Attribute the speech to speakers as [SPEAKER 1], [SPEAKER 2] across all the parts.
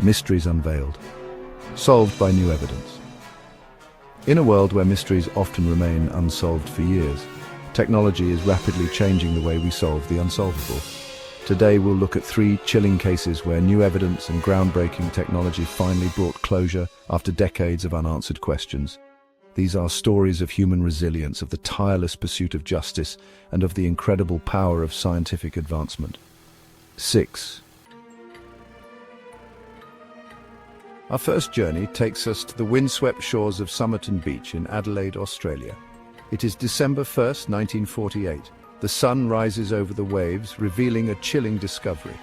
[SPEAKER 1] Mysteries unveiled, solved by new evidence. In a world where mysteries often remain unsolved for years, technology is rapidly changing the way we solve the unsolvable. Today we'll look at 3 chilling cases where new evidence and groundbreaking technology finally brought closure after decades of unanswered questions. These are stories of human resilience, of the tireless pursuit of justice, and of the incredible power of scientific advancement. 6. Our first journey takes us to the windswept shores of Somerton Beach in Adelaide, Australia. It is December 1st, 1948. The sun rises over the waves, revealing a chilling discovery.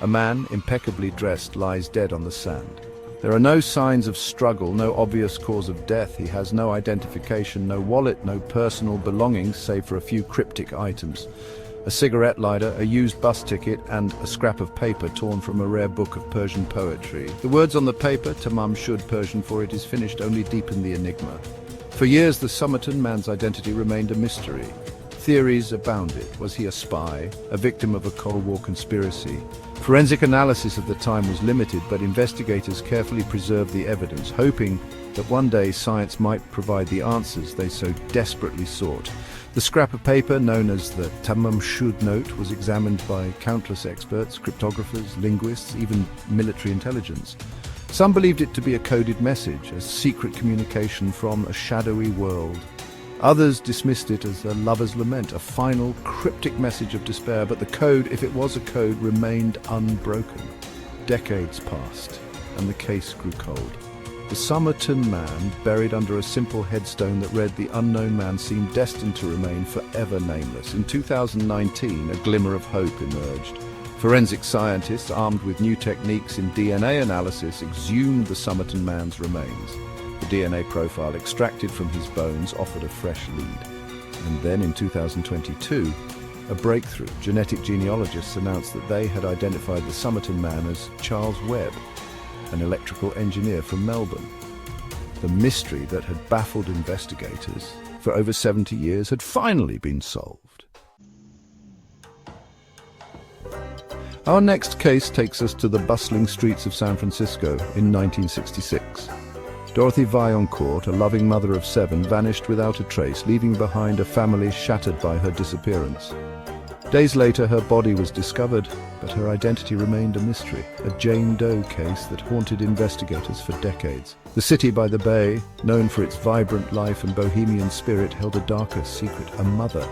[SPEAKER 1] A man, impeccably dressed, lies dead on the sand. There are no signs of struggle, no obvious cause of death. He has no identification, no wallet, no personal belongings, save for a few cryptic items. A cigarette lighter, a used bus ticket, and a scrap of paper torn from a rare book of Persian poetry. The words on the paper, Tamam Shud, Persian for it is finished, only deepen the enigma. For years, the Somerton man's identity remained a mystery. Theories abounded. Was he a spy, a victim of a Cold War conspiracy? Forensic analysis of the time was limited, but investigators carefully preserved the evidence, hoping that one day science might provide the answers they so desperately sought. The scrap of paper, known as the Tamam Shud note, was examined by countless experts, cryptographers, linguists, even military intelligence. Some believed it to be a coded message, a secret communication from a shadowy world. Others dismissed it as a lover's lament, a final cryptic message of despair, but the code, if it was a code, remained unbroken. Decades passed, and the case grew cold. The Somerton man, buried under a simple headstone that read "The unknown man," seemed destined to remain forever nameless. In 2019, a glimmer of hope emerged. Forensic scientists, armed with new techniques in DNA analysis, exhumed the Somerton man's remains. The DNA profile extracted from his bones offered a fresh lead. And then in 2022, a breakthrough. Genetic genealogists announced that they had identified the Somerton man as Charles Webb, an electrical engineer from Melbourne. The mystery that had baffled investigators for over 70 years had finally been solved. Our next case takes us to the bustling streets of San Francisco in 1966. Dorothy Vaillancourt, a loving mother of 7, vanished without a trace, leaving behind a family shattered by her disappearance. Days later, her body was discovered, but her identity remained a mystery, a Jane Doe case that haunted investigators for decades. The city by the bay, known for its vibrant life and bohemian spirit, held a darker secret: a mother,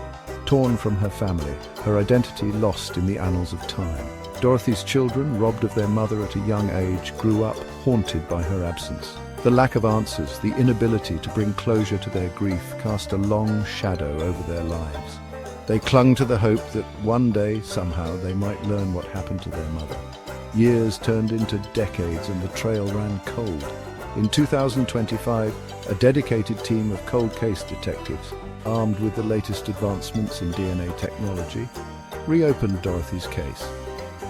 [SPEAKER 1] torn from her family, her identity lost in the annals of time. Dorothy's children, robbed of their mother at a young age, grew up haunted by her absence. The lack of answers, the inability to bring closure to their grief, cast a long shadow over their lives. They clung to the hope that one day, somehow, they might learn what happened to their mother. Years turned into decades and the trail ran cold. In 2025, a dedicated team of cold case detectives, armed with the latest advancements in DNA technology, reopened Dorothy's case.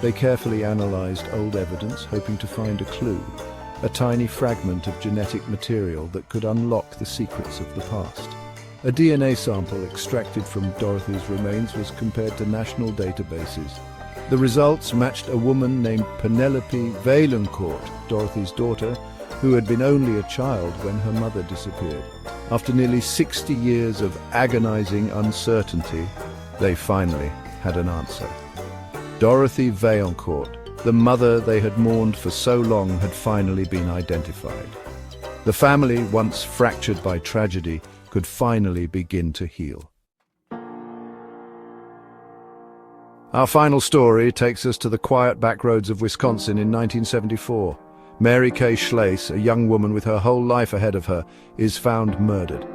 [SPEAKER 1] They carefully analyzed old evidence, hoping to find a clue, a tiny fragment of genetic material that could unlock the secrets of the past. A DNA sample extracted from Dorothy's remains was compared to national databases. The results matched a woman named Penelope Vaillancourt, Dorothy's daughter, who had been only a child when her mother disappeared. After nearly 60 years of agonizing uncertainty, they finally had an answer. Dorothy Vaillancourt, the mother they had mourned for so long, had finally been identified. The family, once fractured by tragedy, could finally begin to heal. Our final story takes us to the quiet backroads of Wisconsin in 1974. Mary Kay Schlase, a young woman with her whole life ahead of her, is found murdered.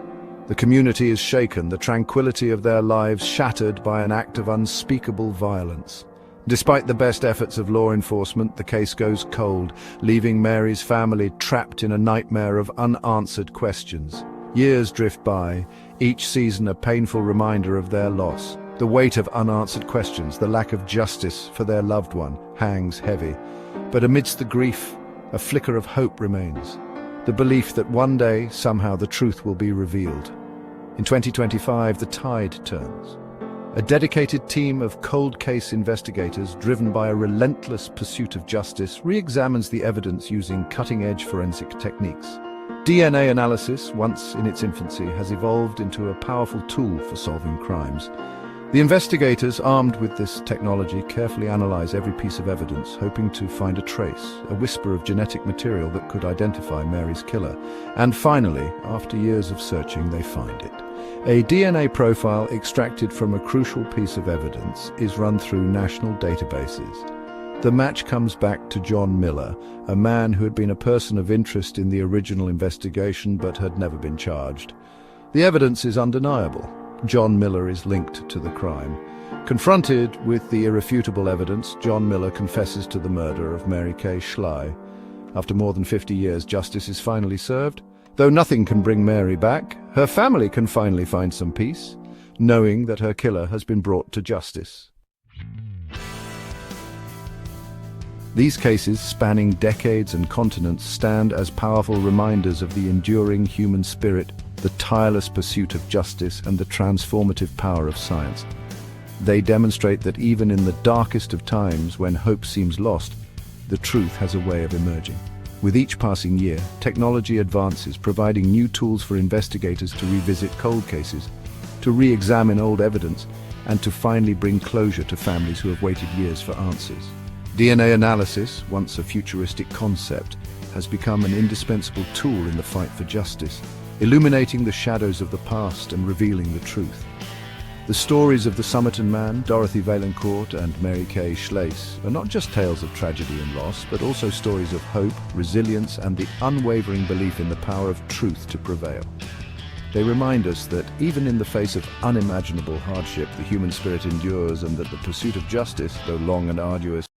[SPEAKER 1] The community is shaken, the tranquility of their lives shattered by an act of unspeakable violence. Despite the best efforts of law enforcement, the case goes cold, leaving Mary's family trapped in a nightmare of unanswered questions. Years drift by, each season a painful reminder of their loss. The weight of unanswered questions, the lack of justice for their loved one, hangs heavy. But amidst the grief, a flicker of hope remains. The belief that one day, somehow, the truth will be revealed. In 2025, the tide turns. A dedicated team of cold case investigators, driven by a relentless pursuit of justice, re-examines the evidence using cutting-edge forensic techniques. DNA analysis, once in its infancy, has evolved into a powerful tool for solving crimes. The investigators, armed with this technology, carefully analyze every piece of evidence, hoping to find a trace, a whisper of genetic material that could identify Mary's killer. And finally, after years of searching, they find it. A DNA profile extracted from a crucial piece of evidence is run through national databases. The match comes back to John Miller, a man who had been a person of interest in the original investigation but had never been charged. The evidence is undeniable. John Miller is linked to the crime. Confronted with the irrefutable evidence, John Miller confesses to the murder of Mary Kay Schley. After more than 50 years, justice is finally served. Though nothing can bring Mary back, her family can finally find some peace, knowing that her killer has been brought to justice. These cases, spanning decades and continents, stand as powerful reminders of the enduring human spirit, the tireless pursuit of justice, and the transformative power of science. They demonstrate that even in the darkest of times, when hope seems lost, the truth has a way of emerging. With each passing year, technology advances, providing new tools for investigators to revisit cold cases, to re-examine old evidence, and to finally bring closure to families who have waited years for answers. DNA analysis, once a futuristic concept, has become an indispensable tool in the fight for justice, illuminating the shadows of the past and revealing the truth. The stories of the Somerton Man, Dorothy Vaillancourt, and Mary Kay Schley are not just tales of tragedy and loss, but also stories of hope, resilience, and the unwavering belief in the power of truth to prevail. They remind us that even in the face of unimaginable hardship, the human spirit endures, and that the pursuit of justice, though long and arduous,